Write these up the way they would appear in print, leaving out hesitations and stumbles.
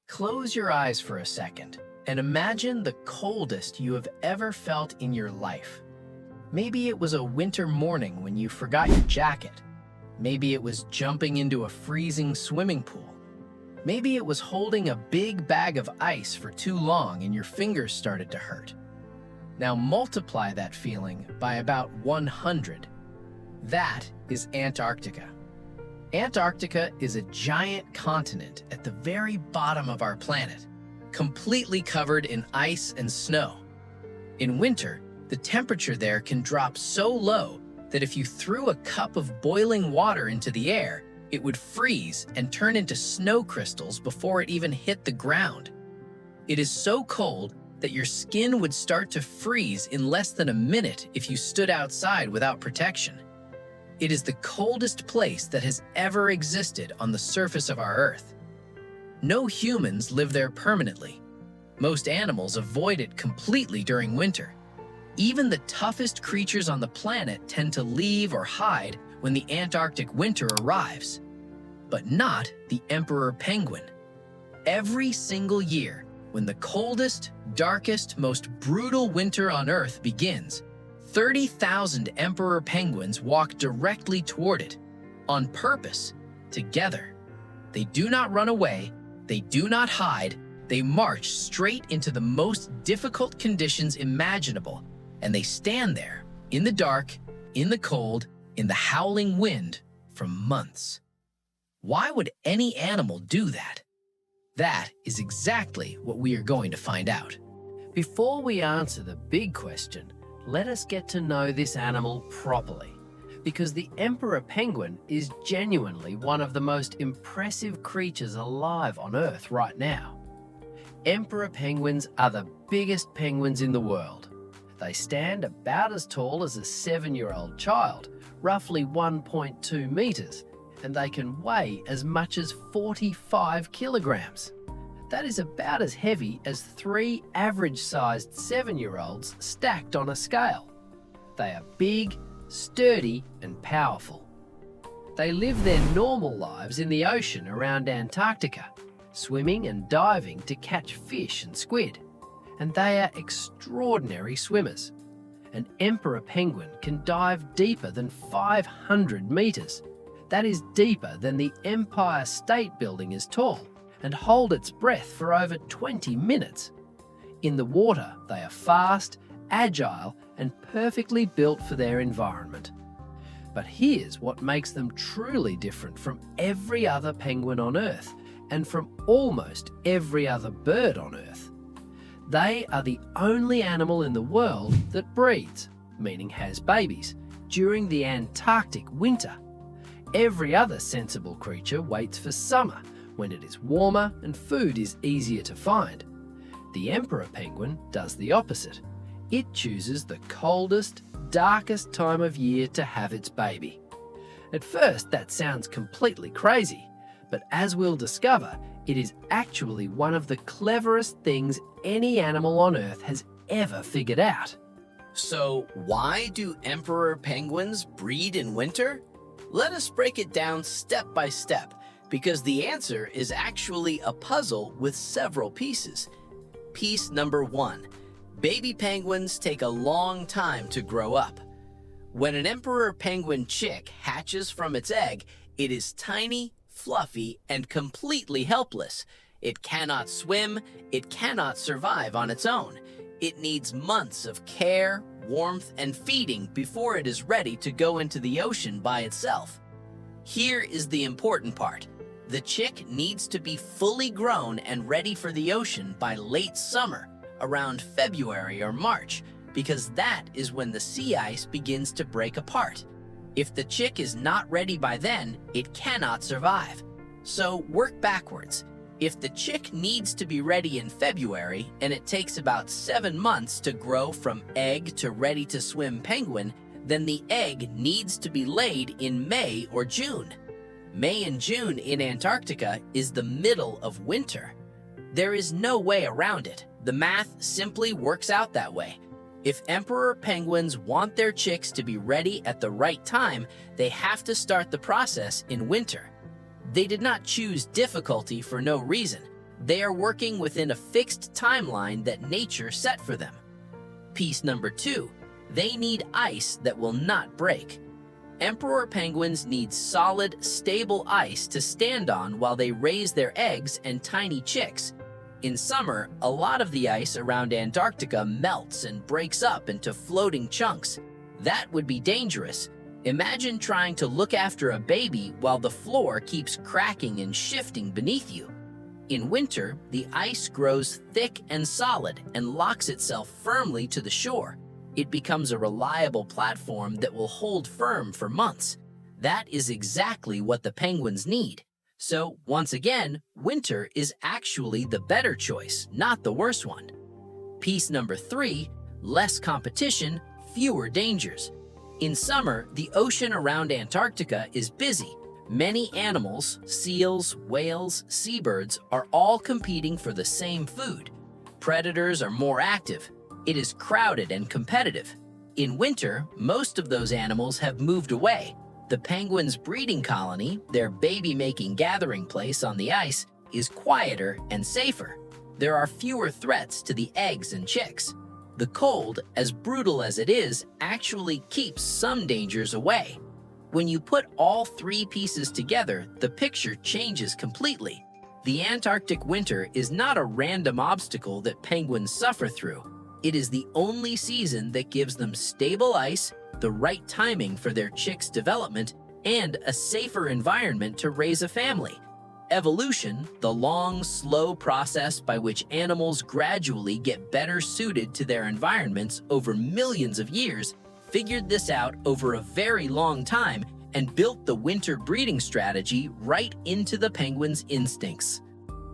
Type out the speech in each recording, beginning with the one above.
Close your eyes for a second and imagine the coldest you have ever felt in your life. Maybe it was a winter morning when you forgot your jacket. Maybe it was jumping into a freezing swimming pool. Maybe it was holding a big bag of ice for too long and your fingers started to hurt. Now multiply that feeling by about 100. That is Antarctica. Antarctica is a giant continent at the very bottom of our planet, completely covered in ice and snow. In winter, the temperature there can drop so low that if you threw a cup of boiling water into the air, it would freeze and turn into snow crystals before it even hit the ground. It is so cold that your skin would start to freeze in less than a minute if you stood outside without protection. It is the coldest place that has ever existed on the surface of our Earth. No humans live there permanently. Most animals avoid it completely during winter. Even the toughest creatures on the planet tend to leave or hide when the Antarctic winter arrives. But not the emperor penguin. Every single year, when the coldest, darkest, most brutal winter on Earth begins, 30,000 emperor penguins walk directly toward it, on purpose, together. They do not run away, they do not hide, they march straight into the most difficult conditions imaginable, and they stand there, in the dark, in the cold, in the howling wind, for months. Why would any animal do that? That is exactly what we are going to find out. Before we answer the big question, let us get to know this animal properly, because the emperor penguin is genuinely one of the most impressive creatures alive on Earth right now. Emperor penguins are the biggest penguins in the world. They stand about as tall as a 7-year-old child, roughly 1.2 meters, and they can weigh as much as 45 kilograms. That is about as heavy as 3 average-sized 7-year-olds stacked on a scale. They are big, sturdy, and powerful. They live their normal lives in the ocean around Antarctica, swimming and diving to catch fish and squid. And they are extraordinary swimmers. An emperor penguin can dive deeper than 500 meters. That is deeper than the Empire State Building is tall, and hold its breath for over 20 minutes. In the water, they are fast, agile, and perfectly built for their environment. But here's what makes them truly different from every other penguin on Earth, and from almost every other bird on Earth. They are the only animal in the world that breeds, meaning has babies, during the Antarctic winter. Every other sensible creature waits for summer, when it is warmer and food is easier to find. The emperor penguin does the opposite. It chooses the coldest, darkest time of year to have its baby. At first, that sounds completely crazy, but as we'll discover, it is actually one of the cleverest things any animal on Earth has ever figured out. So why do emperor penguins breed in winter? Let us break it down step by step, because the answer is actually a puzzle with several pieces. Piece number 1. Baby penguins take a long time to grow up. When an emperor penguin chick hatches from its egg, it is tiny, fluffy, and completely helpless. It cannot swim, it cannot survive on its own. It needs months of care, warmth, and feeding before it is ready to go into the ocean by itself. Here is the important part. The chick needs to be fully grown and ready for the ocean by late summer, around February or March, because that is when the sea ice begins to break apart. If the chick is not ready by then, it cannot survive. So work backwards. If the chick needs to be ready in February, and it takes about 7 months to grow from egg to ready-to-swim penguin, then the egg needs to be laid in May or June. May and June in Antarctica is the middle of winter. There is no way around it. The math simply works out that way. If emperor penguins want their chicks to be ready at the right time, they have to start the process in winter. They did not choose difficulty for no reason. They are working within a fixed timeline that nature set for them. Piece number 2, they need ice that will not break. Emperor penguins need solid, stable ice to stand on while they raise their eggs and tiny chicks. In summer, a lot of the ice around Antarctica melts and breaks up into floating chunks. That would be dangerous. Imagine trying to look after a baby while the floor keeps cracking and shifting beneath you. In winter, the ice grows thick and solid and locks itself firmly to the shore. It becomes a reliable platform that will hold firm for months. That is exactly what the penguins need. So, once again, winter is actually the better choice, not the worse one. Piece number 3, less competition, fewer dangers. In summer, the ocean around Antarctica is busy. Many animals, seals, whales, seabirds, are all competing for the same food. Predators are more active. It is crowded and competitive. In winter, most of those animals have moved away. The penguins' breeding colony, their baby-making gathering place on the ice, is quieter and safer. There are fewer threats to the eggs and chicks. The cold, as brutal as it is, actually keeps some dangers away. When you put all 3 pieces together, the picture changes completely. The Antarctic winter is not a random obstacle that penguins suffer through. It is the only season that gives them stable ice, the right timing for their chicks' development, and a safer environment to raise a family. Evolution, the long, slow process by which animals gradually get better suited to their environments over millions of years, figured this out over a very long time and built the winter breeding strategy right into the penguins' instincts.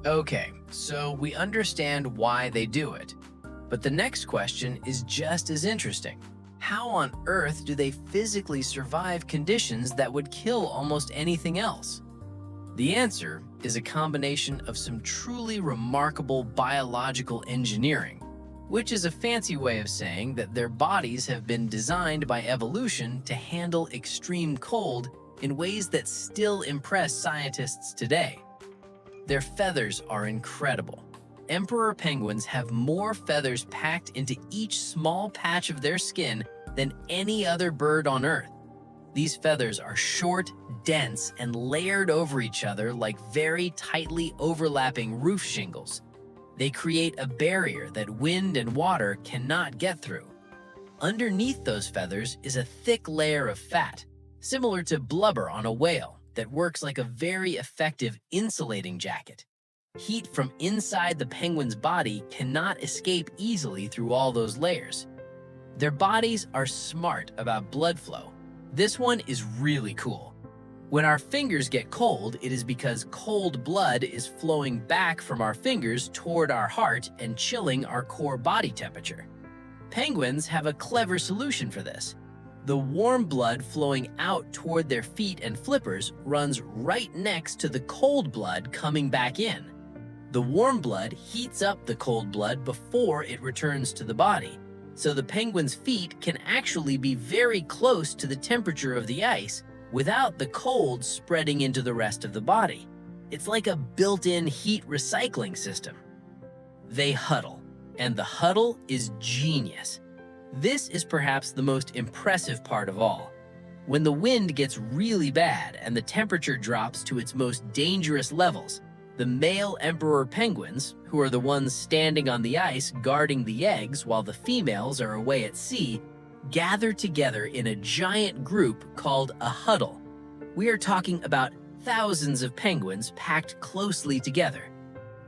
Okay, so we understand why they do it. But the next question is just as interesting. How on earth do they physically survive conditions that would kill almost anything else? The answer is a combination of some truly remarkable biological engineering, which is a fancy way of saying that their bodies have been designed by evolution to handle extreme cold in ways that still impress scientists today. Their feathers are incredible. Emperor penguins have more feathers packed into each small patch of their skin than any other bird on Earth. These feathers are short, dense, and layered over each other like very tightly overlapping roof shingles. They create a barrier that wind and water cannot get through. Underneath those feathers is a thick layer of fat, similar to blubber on a whale, that works like a very effective insulating jacket. Heat from inside the penguin's body cannot escape easily through all those layers. Their bodies are smart about blood flow. This one is really cool. When our fingers get cold, it is because cold blood is flowing back from our fingers toward our heart and chilling our core body temperature. Penguins have a clever solution for this. The warm blood flowing out toward their feet and flippers runs right next to the cold blood coming back in. The warm blood heats up the cold blood before it returns to the body, so the penguin's feet can actually be very close to the temperature of the ice without the cold spreading into the rest of the body. It's like a built-in heat recycling system. They huddle, and the huddle is genius. This is perhaps the most impressive part of all. When the wind gets really bad and the temperature drops to its most dangerous levels, the male emperor penguins, who are the ones standing on the ice guarding the eggs while the females are away at sea, gather together in a giant group called a huddle. We are talking about thousands of penguins packed closely together.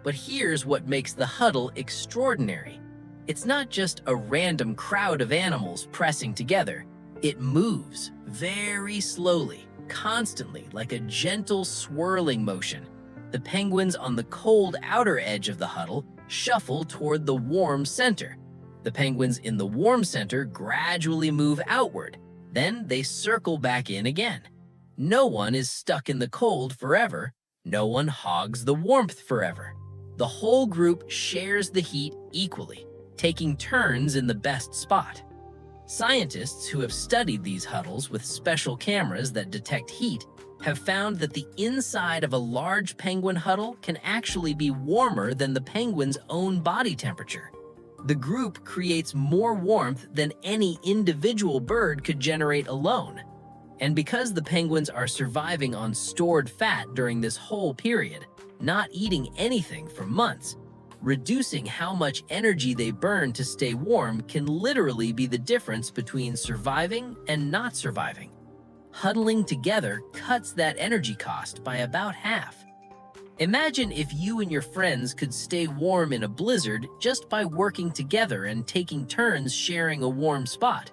But here's what makes the huddle extraordinary. It's not just a random crowd of animals pressing together. It moves very slowly, constantly, like a gentle swirling motion. The penguins on the cold outer edge of the huddle shuffle toward the warm center. The penguins in the warm center gradually move outward. Then they circle back in again. No one is stuck in the cold forever. No one hogs the warmth forever. The whole group shares the heat equally, taking turns in the best spot. Scientists who have studied these huddles with special cameras that detect heat have found that the inside of a large penguin huddle can actually be warmer than the penguin's own body temperature. The group creates more warmth than any individual bird could generate alone. And because the penguins are surviving on stored fat during this whole period, not eating anything for months, reducing how much energy they burn to stay warm can literally be the difference between surviving and not surviving. Huddling together cuts that energy cost by about half. Imagine if you and your friends could stay warm in a blizzard just by working together and taking turns sharing a warm spot.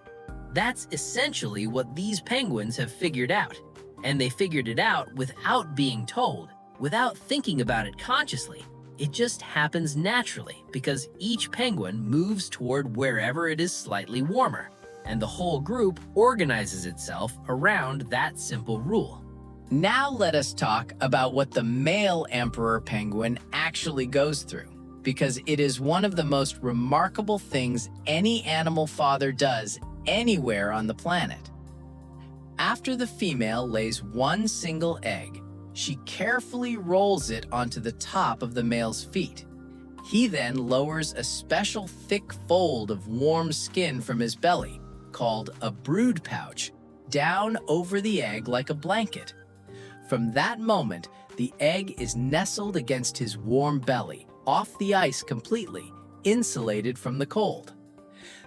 That's essentially what these penguins have figured out. And they figured it out without being told, without thinking about it consciously. It just happens naturally because each penguin moves toward wherever it is slightly warmer, and the whole group organizes itself around that simple rule. Now let us talk about what the male emperor penguin actually goes through, because it is one of the most remarkable things any animal father does anywhere on the planet. After the female lays one single egg, she carefully rolls it onto the top of the male's feet. He then lowers a special thick fold of warm skin from his belly, called a brood pouch, down over the egg like a blanket. From that moment, the egg is nestled against his warm belly, off the ice completely, insulated from the cold.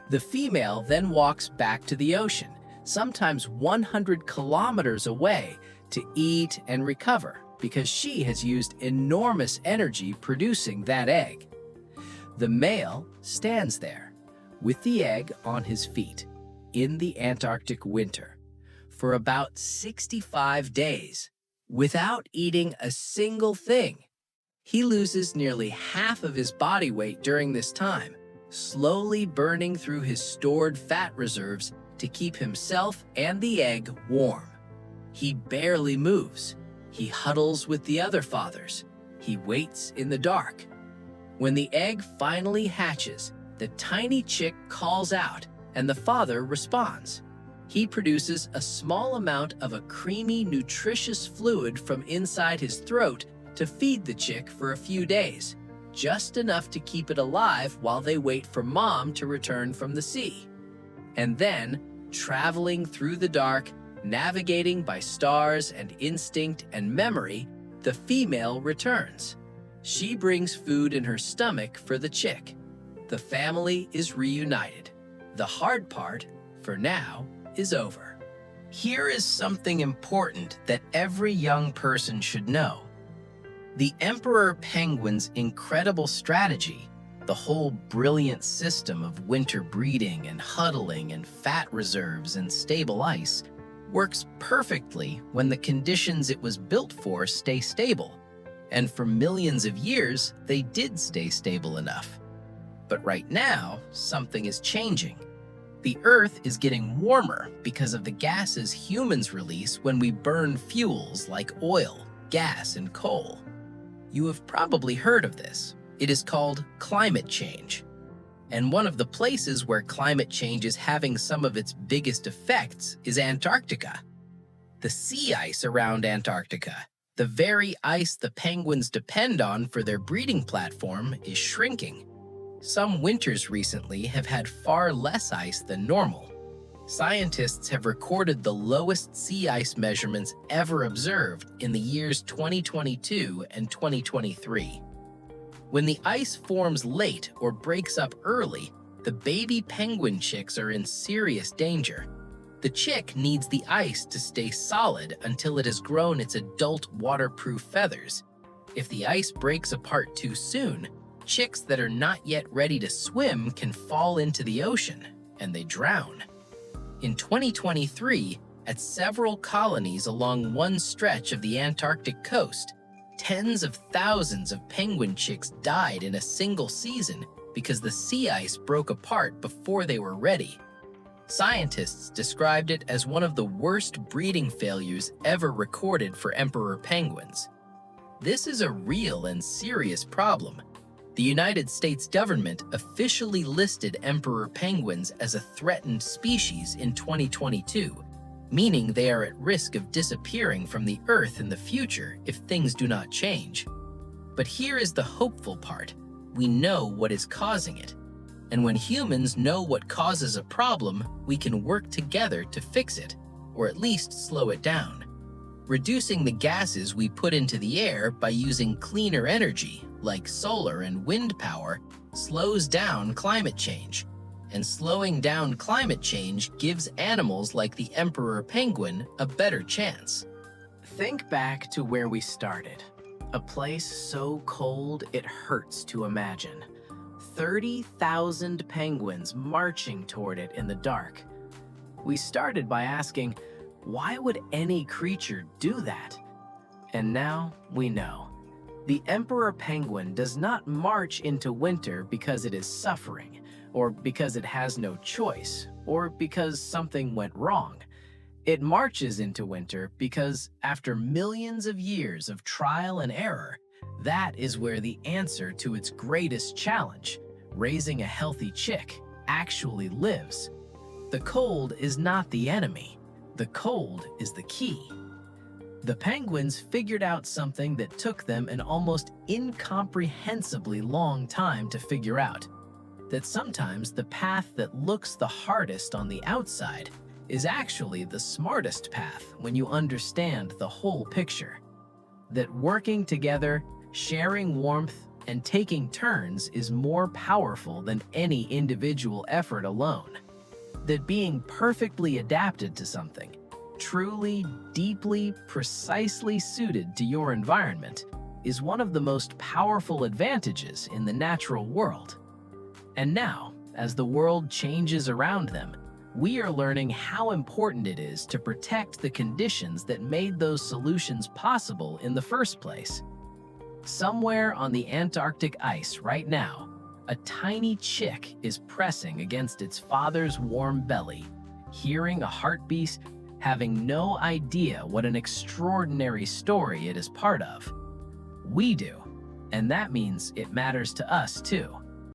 The female then walks back to the ocean, sometimes 100 kilometers away, to eat and recover because she has used enormous energy producing that egg. The male stands there with the egg on his feet in the Antarctic winter for about 65 days without eating a single thing. He loses nearly half of his body weight during this time, slowly burning through his stored fat reserves to keep himself and the egg warm. He barely moves. He huddles with the other fathers. He waits in the dark. When the egg finally hatches, the tiny chick calls out and the father responds. He produces a small amount of a creamy, nutritious fluid from inside his throat to feed the chick for a few days, just enough to keep it alive while they wait for mom to return from the sea. And then, traveling through the dark, navigating by stars and instinct and memory, the female returns. She brings food in her stomach for the chick. The family is reunited. The hard part, for now, is over. Here is something important that every young person should know. The emperor penguin's incredible strategy, the whole brilliant system of winter breeding and huddling and fat reserves and stable ice, works perfectly when the conditions it was built for stay stable. And for millions of years, they did stay stable enough. But right now, something is changing. The Earth is getting warmer because of the gases humans release when we burn fuels like oil, gas, and coal. You have probably heard of this. It is called climate change. And one of the places where climate change is having some of its biggest effects is Antarctica. The sea ice around Antarctica, the very ice the penguins depend on for their breeding platform, is shrinking. Some winters recently have had far less ice than normal. Scientists have recorded the lowest sea ice measurements ever observed in the years 2022 and 2023. When the ice forms late or breaks up early, the baby penguin chicks are in serious danger. The chick needs the ice to stay solid until it has grown its adult waterproof feathers. If the ice breaks apart too soon, chicks that are not yet ready to swim can fall into the ocean, and they drown. In 2023, at several colonies along one stretch of the Antarctic coast, tens of thousands of penguin chicks died in a single season because the sea ice broke apart before they were ready. Scientists described it as one of the worst breeding failures ever recorded for emperor penguins. This is a real and serious problem. The United States government officially listed emperor penguins as a threatened species in 2022, meaning they are at risk of disappearing from the Earth in the future if things do not change. But here is the hopeful part. We know what is causing it. And when humans know what causes a problem, we can work together to fix it, or at least slow it down. Reducing the gases we put into the air by using cleaner energy, like solar and wind power, slows down climate change. And slowing down climate change gives animals like the emperor penguin a better chance. Think back to where we started. A place so cold it hurts to imagine. 30,000 penguins marching toward it in the dark. We started by asking, why would any creature do that? And now we know. The emperor penguin does not march into winter because it is suffering, or because it has no choice, or because something went wrong. It marches into winter because after millions of years of trial and error, that is where the answer to its greatest challenge, raising a healthy chick, actually lives. The cold is not the enemy. The cold is the key. The penguins figured out something that took them an almost incomprehensibly long time to figure out. That sometimes the path that looks the hardest on the outside is actually the smartest path when you understand the whole picture. That working together, sharing warmth, and taking turns is more powerful than any individual effort alone. That being perfectly adapted to something, truly, deeply, precisely suited to your environment, is one of the most powerful advantages in the natural world. And now, as the world changes around them, we are learning how important it is to protect the conditions that made those solutions possible in the first place. Somewhere on the Antarctic ice right now, a tiny chick is pressing against its father's warm belly, hearing a heartbeat, having no idea what an extraordinary story it is part of. We do, and that means it matters to us too.